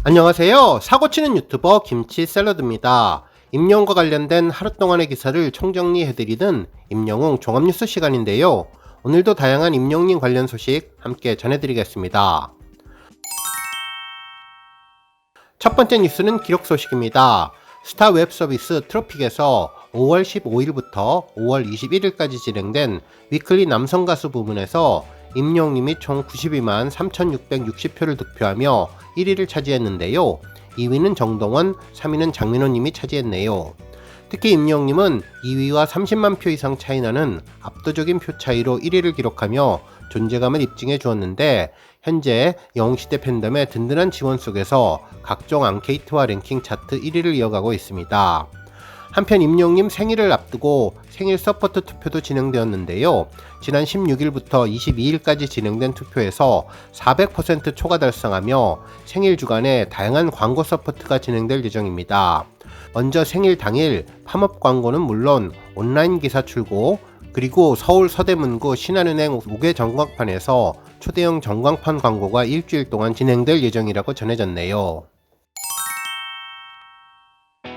안녕하세요. 사고치는 유튜버 김치샐러드입니다. 임영웅과 관련된 하루 동안의 기사를 총정리해드리는 임영웅 종합뉴스 시간인데요. 오늘도 다양한 임영웅 관련 소식 함께 전해드리겠습니다. 첫 번째 뉴스는 기록 소식입니다. 스타 웹 서비스 트로픽에서 5월 15일부터 5월 21일까지 진행된 위클리 남성 가수 부문에서 임영웅님이 총 92만 3,660표를 득표하며 1위를 차지했는데요. 2위는 정동원, 3위는 장민호님이 차지했네요. 특히 임영웅님은 2위와 30만 표 이상 차이 나는 압도적인 표 차이로 1위를 기록하며 존재감을 입증해 주었는데, 현재 영웅시대 팬덤의 든든한 지원 속에서 각종 앙케이트와 랭킹 차트 1위를 이어가고 있습니다. 한편 임영웅님 생일을 앞두고 생일 서포트 투표도 진행되었는데요. 지난 16일부터 22일까지 진행된 투표에서 400% 초과 달성하며 생일 주간에 다양한 광고 서포트가 진행될 예정입니다. 먼저 생일 당일 팝업 광고는 물론 온라인 기사 출고, 그리고 서울 서대문구 신한은행 5개 전광판에서 초대형 전광판 광고가 일주일 동안 진행될 예정이라고 전해졌네요.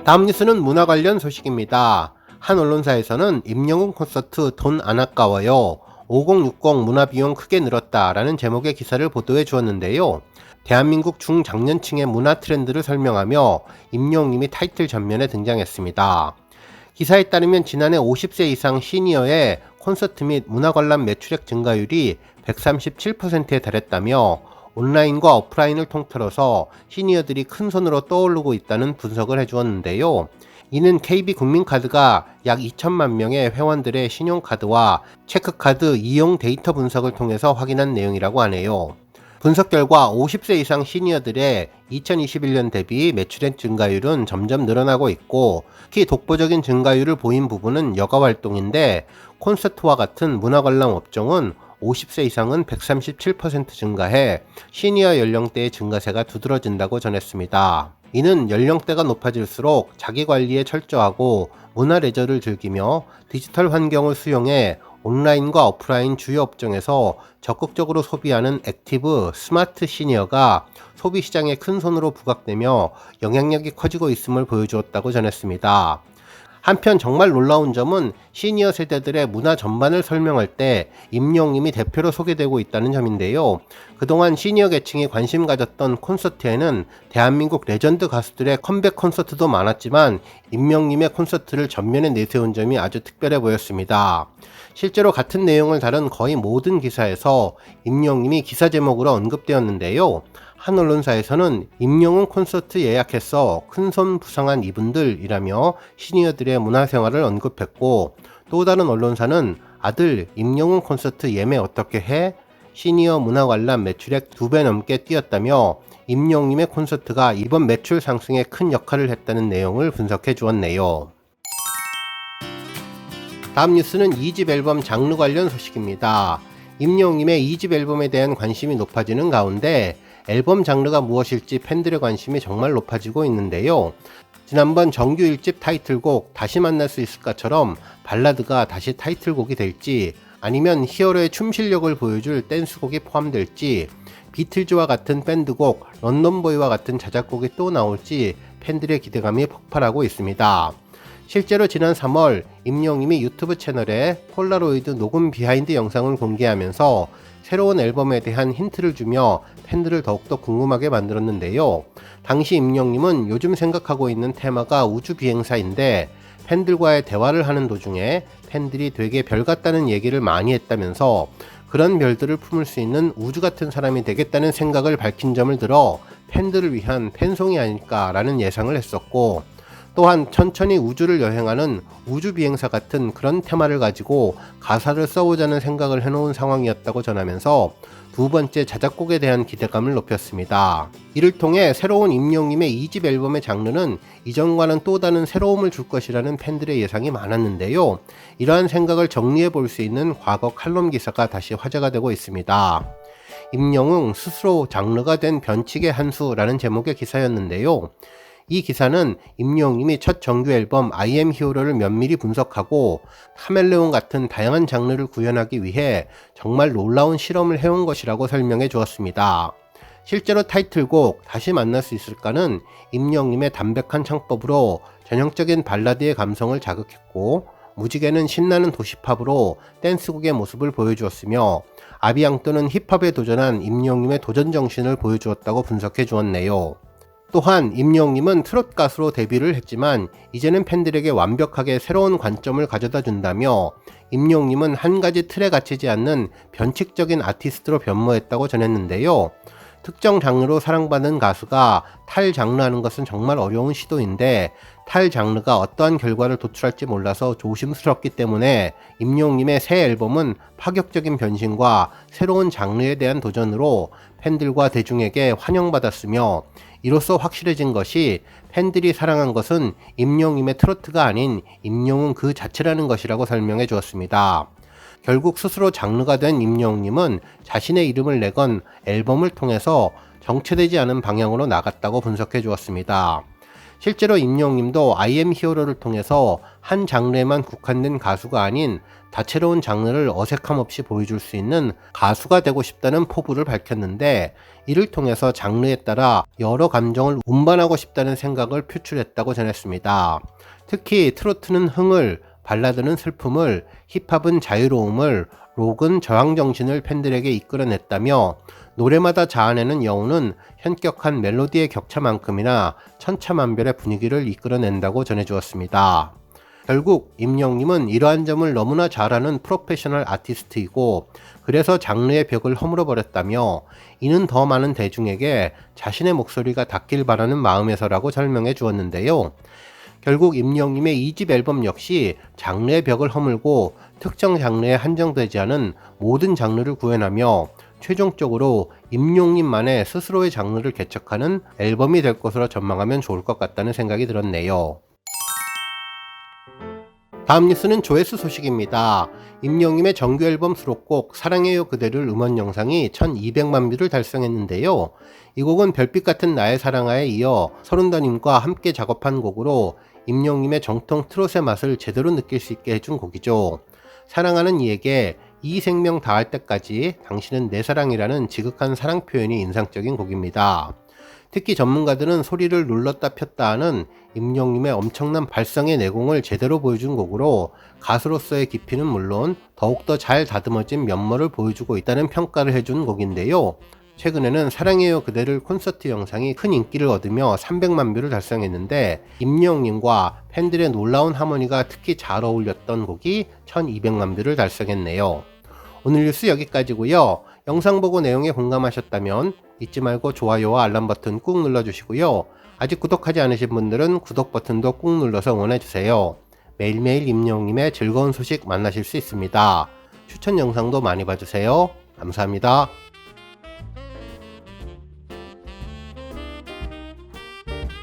다음 뉴스는 문화 관련 소식입니다. 한 언론사에서는 임영웅 콘서트 돈 안 아까워요. 5060 문화 비용 크게 늘었다 라는 제목의 기사를 보도해 주었는데요. 대한민국 중장년층의 문화 트렌드를 설명하며 임영웅님이 타이틀 전면에 등장했습니다. 기사에 따르면 지난해 50세 이상 시니어의 콘서트 및 문화 관람 매출액 증가율이 137%에 달했다며 온라인과 오프라인을 통틀어서 시니어들이 큰 손으로 떠오르고 있다는 분석을 해주었는데요. 이는 KB국민카드가 약 2천만 명의 회원들의 신용카드와 체크카드 이용 데이터 분석을 통해서 확인한 내용이라고 하네요. 분석 결과 50세 이상 시니어들의 2021년 대비 매출액 증가율은 점점 늘어나고 있고, 특히 독보적인 증가율을 보인 부분은 여가 활동인데, 콘서트와 같은 문화관람 업종은 50세 이상은 137% 증가해 시니어 연령대의 증가세가 두드러진다고 전했습니다. 이는 연령대가 높아질수록 자기관리에 철저하고 문화 레저를 즐기며 디지털 환경을 수용해 온라인과 오프라인 주요 업종에서 적극적으로 소비하는 액티브 스마트 시니어가 소비시장에 큰 손으로 부각되며 영향력이 커지고 있음을 보여주었다고 전했습니다. 한편 정말 놀라운 점은 시니어 세대들의 문화 전반을 설명할 때 임영웅님이 대표로 소개되고 있다는 점인데요. 그동안 시니어 계층이 관심 가졌던 콘서트에는 대한민국 레전드 가수들의 컴백 콘서트도 많았지만 임영웅님의 콘서트를 전면에 내세운 점이 아주 특별해 보였습니다. 실제로 같은 내용을 다룬 거의 모든 기사에서 임영웅님이 기사 제목으로 언급되었는데요. 한 언론사에서는 임영웅 콘서트 예약해서 큰손 부상한 이분들이라며 시니어들의 문화생활을 언급했고, 또 다른 언론사는 아들 임영웅 콘서트 예매 어떻게 해? 시니어 문화관람 매출액 2배 넘게 뛰었다며 임영웅님의 콘서트가 이번 매출 상승에 큰 역할을 했다는 내용을 분석해 주었네요. 다음 뉴스는 2집 앨범 장르 관련 소식입니다. 임영웅님의 2집 앨범에 대한 관심이 높아지는 가운데 앨범 장르가 무엇일지 팬들의 관심이 정말 높아지고 있는데요. 지난번 정규 1집 타이틀곡 다시 만날 수 있을까처럼 발라드가 다시 타이틀곡이 될지, 아니면 히어로의 춤 실력을 보여줄 댄스곡이 포함될지, 비틀즈와 같은 밴드곡, 런던보이와 같은 자작곡이 또 나올지 팬들의 기대감이 폭발하고 있습니다. 실제로 지난 3월 임영웅님이 유튜브 채널에 폴라로이드 녹음 비하인드 영상을 공개하면서 새로운 앨범에 대한 힌트를 주며 팬들을 더욱더 궁금하게 만들었는데요. 당시 임영웅님은 요즘 생각하고 있는 테마가 우주비행사인데, 팬들과의 대화를 하는 도중에 팬들이 되게 별 같다는 얘기를 많이 했다면서 그런 별들을 품을 수 있는 우주 같은 사람이 되겠다는 생각을 밝힌 점을 들어 팬들을 위한 팬송이 아닐까라는 예상을 했었고, 또한 천천히 우주를 여행하는 우주비행사 같은 그런 테마를 가지고 가사를 써보자는 생각을 해놓은 상황이었다고 전하면서 두 번째 자작곡에 대한 기대감을 높였습니다. 이를 통해 새로운 임영웅님의 2집 앨범의 장르는 이전과는 또 다른 새로움을 줄 것이라는 팬들의 예상이 많았는데요. 이러한 생각을 정리해 볼 수 있는 과거 칼럼 기사가 다시 화제가 되고 있습니다. 임영웅 스스로 장르가 된 변칙의 한 수라는 제목의 기사였는데요. 이 기사는 임영웅님이 첫 정규 앨범 I am Hero를 면밀히 분석하고 카멜레온 같은 다양한 장르를 구현하기 위해 정말 놀라운 실험을 해온 것이라고 설명해 주었습니다. 실제로 타이틀곡 다시 만날 수 있을까는 임영님의 담백한 창법으로 전형적인 발라드의 감성을 자극했고, 무지개는 신나는 도시팝으로 댄스곡의 모습을 보여주었으며, 아비앙토는 힙합에 도전한 임영님의 도전 정신을 보여주었다고 분석해 주었네요. 또한 임영님은 트롯 가수로 데뷔를 했지만 이제는 팬들에게 완벽하게 새로운 관점을 가져다 준다며, 임영님은 한 가지 틀에 갇히지 않는 변칙적인 아티스트로 변모했다고 전했는데요. 특정 장르로 사랑받는 가수가 탈장르하는 것은 정말 어려운 시도인데, 탈장르가 어떠한 결과를 도출할지 몰라서 조심스럽기 때문에 임영님의 새 앨범은 파격적인 변신과 새로운 장르에 대한 도전으로 팬들과 대중에게 환영받았으며, 이로써 확실해진 것이 팬들이 사랑한 것은 임영님의 트로트가 아닌 임영웅 그 자체라는 것이라고 설명해 주었습니다. 결국 스스로 장르가 된 임영웅님은 자신의 이름을 내건 앨범을 통해서 정체되지 않은 방향으로 나갔다고 분석해 주었습니다. 실제로 임영웅님도 I am 히어로를 통해서 한 장르에만 국한된 가수가 아닌 다채로운 장르를 어색함 없이 보여줄 수 있는 가수가 되고 싶다는 포부를 밝혔는데, 이를 통해서 장르에 따라 여러 감정을 운반하고 싶다는 생각을 표출했다고 전했습니다. 특히 트로트는 흥을, 발라드는 슬픔을, 힙합은 자유로움을, 록은 저항정신을 팬들에게 이끌어냈다며, 노래마다 자아내는 여운은 현격한 멜로디의 격차만큼이나 천차만별의 분위기를 이끌어낸다고 전해주었습니다. 결국 임영웅님은 이러한 점을 너무나 잘하는 프로페셔널 아티스트이고, 그래서 장르의 벽을 허물어버렸다며, 이는 더 많은 대중에게 자신의 목소리가 닿길 바라는 마음에서라고 설명해 주었는데요. 결국 임영웅님의 2집 앨범 역시 장르의 벽을 허물고 특정 장르에 한정되지 않은 모든 장르를 구현하며, 최종적으로 임영웅님만의 스스로의 장르를 개척하는 앨범이 될 것으로 전망하면 좋을 것 같다는 생각이 들었네요. 다음 뉴스는 조회수 소식입니다. 임영웅님의 정규 앨범 수록곡 사랑해요 그대를 음원 영상이 1200만 뷰를 달성했는데요. 이 곡은 별빛 같은 나의 사랑아에 이어 서른다님과 함께 작업한 곡으로 임영웅님의 정통 트롯의 맛을 제대로 느낄 수 있게 해준 곡이죠. 사랑하는 이에게 이 생명 다할 때까지 당신은 내 사랑이라는 지극한 사랑 표현이 인상적인 곡입니다. 특히 전문가들은 소리를 눌렀다 폈다 하는 임영웅님의 엄청난 발성의 내공을 제대로 보여준 곡으로 가수로서의 깊이는 물론 더욱더 잘 다듬어진 면모를 보여주고 있다는 평가를 해준 곡인데요. 최근에는 사랑해요 그대를 콘서트 영상이 큰 인기를 얻으며 300만 뷰를 달성했는데, 임영웅님과 팬들의 놀라운 하모니가 특히 잘 어울렸던 곡이 1200만 뷰를 달성했네요. 오늘 뉴스 여기까지고요. 영상 보고 내용에 공감하셨다면 잊지 말고 좋아요와 알람 버튼 꾹 눌러주시고요. 아직 구독하지 않으신 분들은 구독 버튼도 꾹 눌러서 응원해주세요. 매일매일 임영웅님의 즐거운 소식 만나실 수 있습니다. 추천 영상도 많이 봐주세요. 감사합니다.